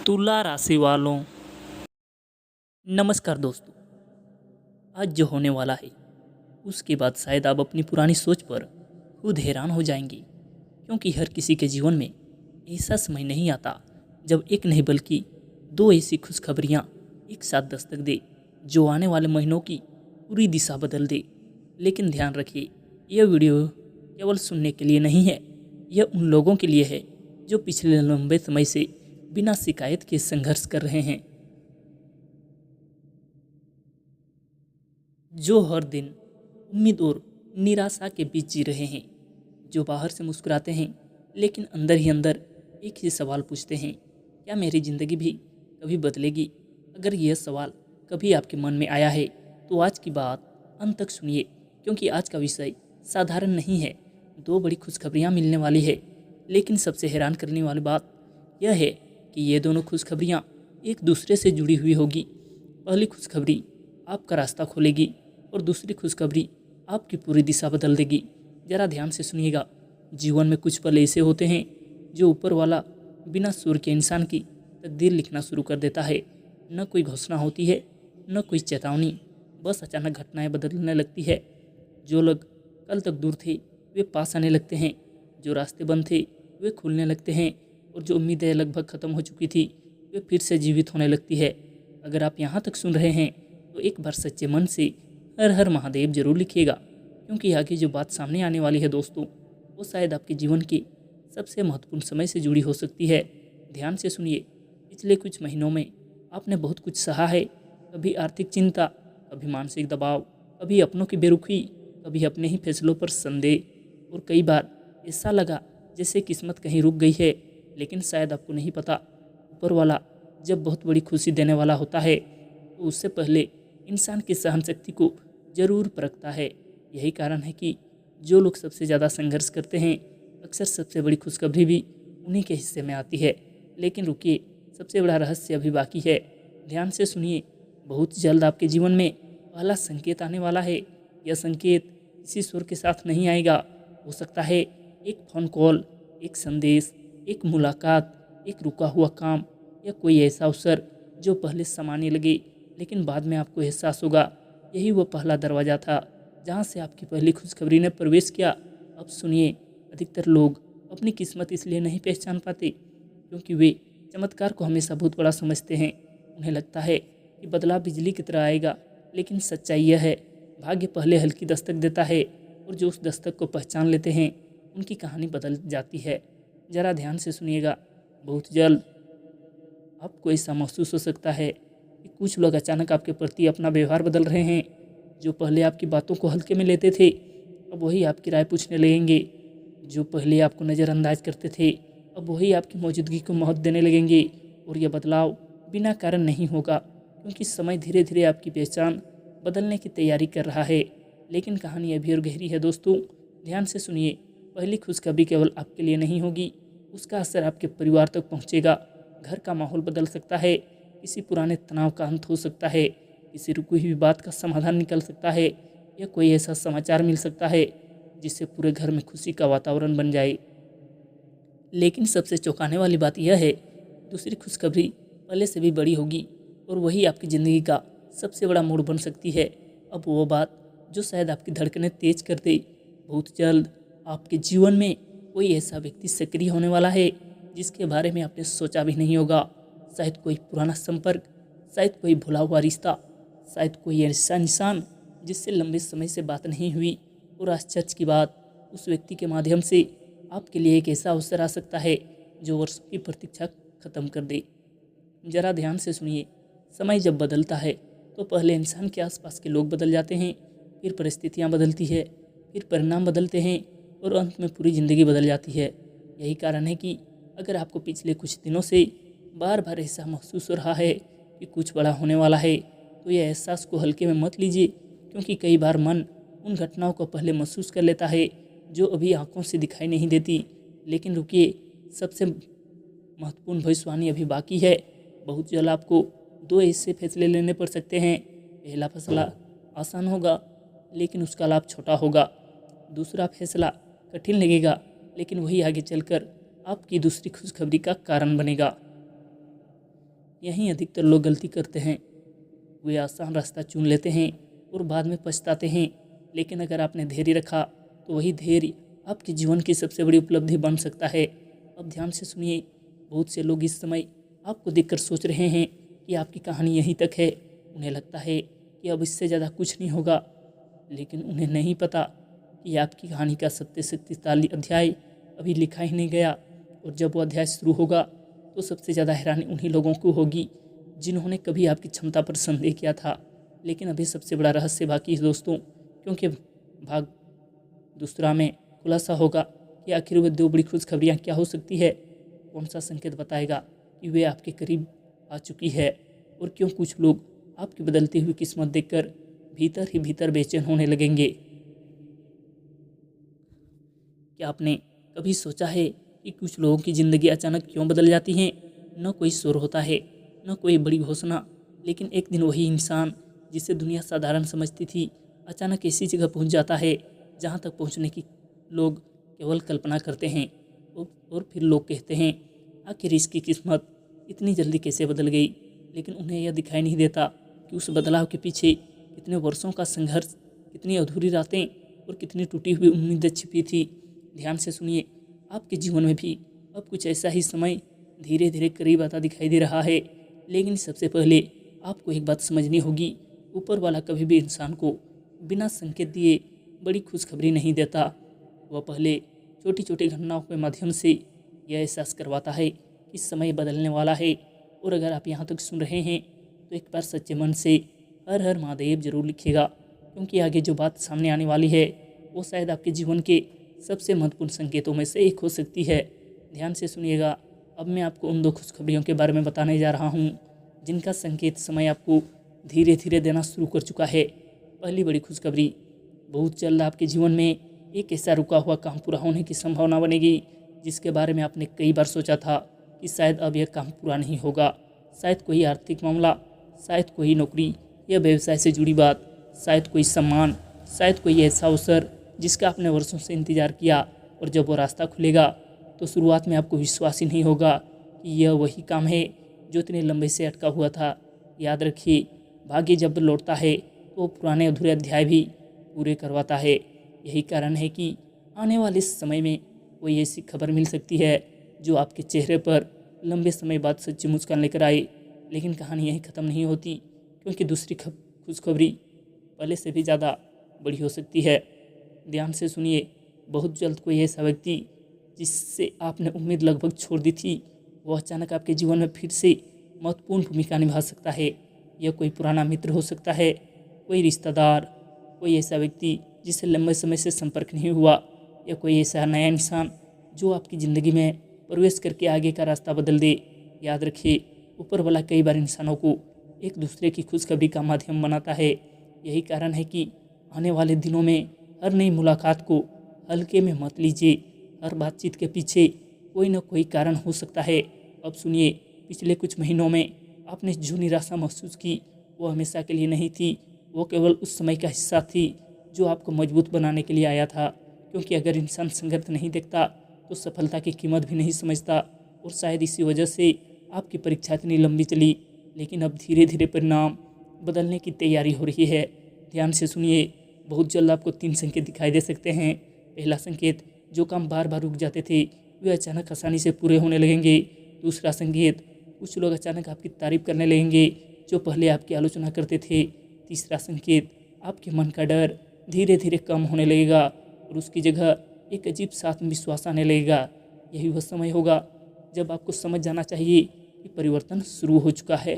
तुला राशि वालों, नमस्कार दोस्तों। आज जो होने वाला है उसके बाद शायद आप अपनी पुरानी सोच पर खुद हैरान हो जाएंगे, क्योंकि हर किसी के जीवन में ऐसा समय नहीं आता जब एक नहीं बल्कि दो ऐसी खुशखबरियां एक साथ दस्तक दे जो आने वाले महीनों की पूरी दिशा बदल दे। लेकिन ध्यान रखिए, यह वीडियो केवल सुनने के लिए नहीं है, यह उन लोगों के लिए है जो पिछले लंबे समय से बिना शिकायत के संघर्ष कर रहे हैं, जो हर दिन उम्मीद और निराशा के बीच जी रहे हैं, जो बाहर से मुस्कुराते हैं लेकिन अंदर ही अंदर एक ही सवाल पूछते हैं, क्या मेरी ज़िंदगी भी कभी बदलेगी? अगर यह सवाल कभी आपके मन में आया है तो आज की बात अंत तक सुनिए, क्योंकि आज का विषय साधारण नहीं है। दो बड़ी खुशखबरियाँ मिलने वाली है, लेकिन सबसे हैरान करने वाली बात यह है कि ये दोनों खुशखबरियाँ एक दूसरे से जुड़ी हुई होगी। पहली खुशखबरी आपका रास्ता खोलेगी और दूसरी खुशखबरी आपकी पूरी दिशा बदल देगी। ज़रा ध्यान से सुनिएगा। जीवन में कुछ पल ऐसे होते हैं जो ऊपर वाला बिना सुर के इंसान की तकदीर लिखना शुरू कर देता है। न कोई घोषणा होती है, न कोई चेतावनी, बस अचानक घटनाएं बदलने लगती है। जो लोग कल तक दूर थे वे पास आने लगते हैं, जो रास्ते बंद थे वे खुलने लगते हैं, और जो उम्मीदें लगभग ख़त्म हो चुकी थी वे फिर से जीवित होने लगती है। अगर आप यहाँ तक सुन रहे हैं तो एक बार सच्चे मन से हर हर महादेव जरूर लिखिएगा, क्योंकि आगे जो बात सामने आने वाली है दोस्तों, वो शायद आपके जीवन के सबसे महत्वपूर्ण समय से जुड़ी हो सकती है। ध्यान से सुनिए। पिछले कुछ महीनों में आपने बहुत कुछ सहा है। कभी आर्थिक चिंता, कभी मानसिक दबाव, कभी अपनों की बेरुखी, कभी अपने ही फैसलों पर संदेह, और कई बार ऐसा लगा जैसे किस्मत कहीं रुक गई है। लेकिन शायद आपको नहीं पता, ऊपर वाला जब बहुत बड़ी खुशी देने वाला होता है तो उससे पहले इंसान की सहन शक्ति को जरूर परखता है। यही कारण है कि जो लोग सबसे ज़्यादा संघर्ष करते हैं अक्सर सबसे बड़ी खुशखबरी भी उन्हीं के हिस्से में आती है। लेकिन रुकिए, सबसे बड़ा रहस्य अभी बाकी है। ध्यान से सुनिए। बहुत जल्द आपके जीवन में पहला संकेत आने वाला है। यह संकेत किसी सुर के साथ नहीं आएगा। हो सकता है एक फ़ोन कॉल, एक संदेश, एक मुलाकात, एक रुका हुआ काम, या कोई ऐसा अवसर जो पहले सामान्य लगे लेकिन बाद में आपको एहसास होगा यही वो पहला दरवाज़ा था जहाँ से आपकी पहली खुशखबरी ने प्रवेश किया। अब सुनिए, अधिकतर लोग अपनी किस्मत इसलिए नहीं पहचान पाते क्योंकि वे चमत्कार को हमेशा बहुत बड़ा समझते हैं। उन्हें लगता है कि बदलाव बिजली की तरह आएगा, लेकिन सच्चाई यह है भाग्य पहले हल्की दस्तक देता है, और जो उस दस्तक को पहचान लेते हैं उनकी कहानी बदल जाती है। ज़रा ध्यान से सुनिएगा। बहुत जल्द आपको ऐसा महसूस हो सकता है कि कुछ लोग अचानक आपके प्रति अपना व्यवहार बदल रहे हैं। जो पहले आपकी बातों को हल्के में लेते थे अब वही आपकी राय पूछने लगेंगे। जो पहले आपको नज़रअंदाज करते थे अब वही आपकी मौजूदगी को महत्व देने लगेंगे। और यह बदलाव बिना कारण नहीं होगा, क्योंकि समय धीरे धीरे आपकी पहचान बदलने की तैयारी कर रहा है। लेकिन कहानी अभी और गहरी है दोस्तों। ध्यान से सुनिए। पहली खुशखबरी केवल आपके लिए नहीं होगी, उसका असर आपके परिवार तक पहुंचेगा। घर का माहौल बदल सकता है, किसी पुराने तनाव का अंत हो सकता है, किसी रुकी हुई बात का समाधान निकल सकता है, या कोई ऐसा समाचार मिल सकता है जिससे पूरे घर में खुशी का वातावरण बन जाए। लेकिन सबसे चौंकाने वाली बात यह है, दूसरी खुशखबरी पहले से भी बड़ी होगी, और वही आपकी ज़िंदगी का सबसे बड़ा मोड़ बन सकती है। अब वो बात जो शायद आपकी धड़कनें तेज कर दे। बहुत जल्द आपके जीवन में कोई ऐसा व्यक्ति सक्रिय होने वाला है जिसके बारे में आपने सोचा भी नहीं होगा। शायद कोई पुराना संपर्क, शायद कोई भुला हुआ रिश्ता, शायद कोई ऐसा इंसान जिससे लंबे समय से बात नहीं हुई, और आश्चर्य की बात, उस व्यक्ति के माध्यम से आपके लिए एक ऐसा अवसर आ सकता है जो वर्षों की प्रतीक्षा खत्म कर दे। ज़रा ध्यान से सुनिए। समय जब बदलता है तो पहले इंसान के आसपास के लोग बदल जाते हैं, फिर परिस्थितियाँ बदलती है, फिर परिणाम बदलते हैं, और अंत में पूरी ज़िंदगी बदल जाती है। यही कारण है कि अगर आपको पिछले कुछ दिनों से बार बार ऐसा महसूस हो रहा है कि कुछ बड़ा होने वाला है, तो यह एहसास को हल्के में मत लीजिए, क्योंकि कई बार मन उन घटनाओं को पहले महसूस कर लेता है जो अभी आंखों से दिखाई नहीं देती। लेकिन रुकिए, सबसे महत्वपूर्ण भविष्यवाणी अभी बाकी है। बहुत जल्द आपको दो ऐसे फैसले लेने पड़ सकते हैं। पहला फैसला आसान होगा लेकिन उसका लाभ छोटा होगा। दूसरा फैसला कठिन लगेगा, लेकिन वही आगे चलकर आपकी दूसरी खुशखबरी का कारण बनेगा। यहीं अधिकतर लोग गलती करते हैं। वे आसान रास्ता चुन लेते हैं और बाद में पछताते हैं। लेकिन अगर आपने धैर्य रखा तो वही धैर्य आपके जीवन की सबसे बड़ी उपलब्धि बन सकता है। अब ध्यान से सुनिए। बहुत से लोग इस समय आपको देखकर सोच रहे हैं कि आपकी कहानी यहीं तक है। उन्हें लगता है कि अब इससे ज़्यादा कुछ नहीं होगा, लेकिन उन्हें नहीं पता कि आपकी कहानी का 47 अध्याय अभी लिखा ही नहीं गया। और जब वो अध्याय शुरू होगा तो सबसे ज़्यादा हैरानी उन्हीं लोगों को होगी जिन्होंने कभी आपकी क्षमता पर संदेह किया था। लेकिन अभी सबसे बड़ा रहस्य बाकी है दोस्तों, क्योंकि भाग दूसरा में खुलासा होगा कि आखिर वे 2 बड़ी खुशखबरियाँ क्या हो सकती है। कौन सा संकेत बताएगा कि वे आपके करीब आ चुकी है, और क्यों कुछ लोग आपकी बदलती हुई किस्मत देखकर भीतर ही भीतर बेचैन होने लगेंगे। क्या आपने कभी सोचा है कि कुछ लोगों की ज़िंदगी अचानक क्यों बदल जाती है? न कोई शोर होता है, न कोई बड़ी घोषणा, लेकिन एक दिन वही इंसान जिसे दुनिया साधारण समझती थी अचानक ऐसी जगह पहुंच जाता है जहां तक पहुंचने की लोग केवल कल्पना करते हैं। और फिर लोग कहते हैं, आखिर इसकी किस्मत इतनी जल्दी कैसे बदल गई। लेकिन उन्हें यह दिखाई नहीं देता कि उस बदलाव के पीछे कितने वर्षों का संघर्ष, कितनी अधूरी रातें और कितनी टूटी हुई उम्मीदें छिपी थी। ध्यान से सुनिए। आपके जीवन में भी अब कुछ ऐसा ही समय धीरे धीरे करीब आता दिखाई दे रहा है। लेकिन सबसे पहले आपको एक बात समझनी होगी, ऊपर वाला कभी भी इंसान को बिना संकेत दिए बड़ी खुशखबरी नहीं देता। वह पहले छोटी छोटी घटनाओं के माध्यम से यह एहसास करवाता है कि समय बदलने वाला है। और अगर आप यहाँ तक सुन रहे हैं तो एक बार सच्चे मन से हर हर महादेव जरूर लिखिएगा, क्योंकि आगे जो बात सामने आने वाली है वो शायद आपके जीवन के सबसे महत्वपूर्ण संकेतों में से एक हो सकती है। ध्यान से सुनिएगा। अब मैं आपको उन 2 खुशखबरियों के बारे में बताने जा रहा हूँ जिनका संकेत समय आपको धीरे धीरे देना शुरू कर चुका है। पहली बड़ी खुशखबरी, बहुत जल्द आपके जीवन में एक ऐसा रुका हुआ काम पूरा होने की संभावना बनेगी जिसके बारे में आपने कई बार सोचा था कि शायद अब यह काम पूरा नहीं होगा। शायद कोई आर्थिक मामला, शायद कोई नौकरी या व्यवसाय से जुड़ी बात, शायद कोई सम्मान, शायद कोई ऐसा अवसर जिसका आपने वर्षों से इंतजार किया। और जब वो रास्ता खुलेगा तो शुरुआत में आपको विश्वास ही नहीं होगा कि यह वही काम है जो इतने लंबे से अटका हुआ था। याद रखिए, भाग्य जब लौटता है तो वो पुराने अधूरे अध्याय भी पूरे करवाता है। यही कारण है कि आने वाले समय में कोई ऐसी खबर मिल सकती है जो आपके चेहरे पर लंबे समय बाद सच्ची मुस्कान लेकर आए। लेकिन कहानी यहीं ख़त्म नहीं होती, क्योंकि दूसरी खुशखबरी पहले से भी ज़्यादा बड़ी हो सकती है। ध्यान से सुनिए। बहुत जल्द कोई ऐसा व्यक्ति जिससे आपने उम्मीद लगभग छोड़ दी थी, वो अचानक आपके जीवन में फिर से महत्वपूर्ण भूमिका निभा सकता है। यह कोई पुराना मित्र हो सकता है, कोई रिश्तेदार, कोई ऐसा व्यक्ति जिससे लंबे समय से संपर्क नहीं हुआ, या कोई ऐसा नया इंसान जो आपकी ज़िंदगी में प्रवेश करके आगे का रास्ता बदल दे। याद रखिए, ऊपर वाला कई बार इंसानों को एक दूसरे की खुशखबरी का माध्यम बनाता है। यही कारण है कि आने वाले दिनों में हर नई मुलाकात को हल्के में मत लीजिए। हर बातचीत के पीछे कोई न कोई कारण हो सकता है। अब सुनिए, पिछले कुछ महीनों में आपने जो निराशा महसूस की वो हमेशा के लिए नहीं थी। वो केवल उस समय का हिस्सा थी जो आपको मजबूत बनाने के लिए आया था। क्योंकि अगर इंसान संघर्ष नहीं देखता तो सफलता की कीमत भी नहीं समझता। और शायद इसी वजह से आपकी परीक्षा इतनी लंबी चली, लेकिन अब धीरे धीरे परिणाम बदलने की तैयारी हो रही है। ध्यान से सुनिए। बहुत जल्द आपको 3 संकेत दिखाई दे सकते हैं। पहला संकेत, जो काम बार बार रुक जाते थे वे अचानक आसानी से पूरे होने लगेंगे। दूसरा संकेत, कुछ लोग अचानक आपकी तारीफ करने लगेंगे जो पहले आपकी आलोचना करते थे। तीसरा संकेत, आपके मन का डर धीरे धीरे कम होने लगेगा और उसकी जगह एक अजीब सा आत्मविश्वास आने लगेगा। यही वह समय होगा जब आपको समझ जाना चाहिए कि परिवर्तन शुरू हो चुका है।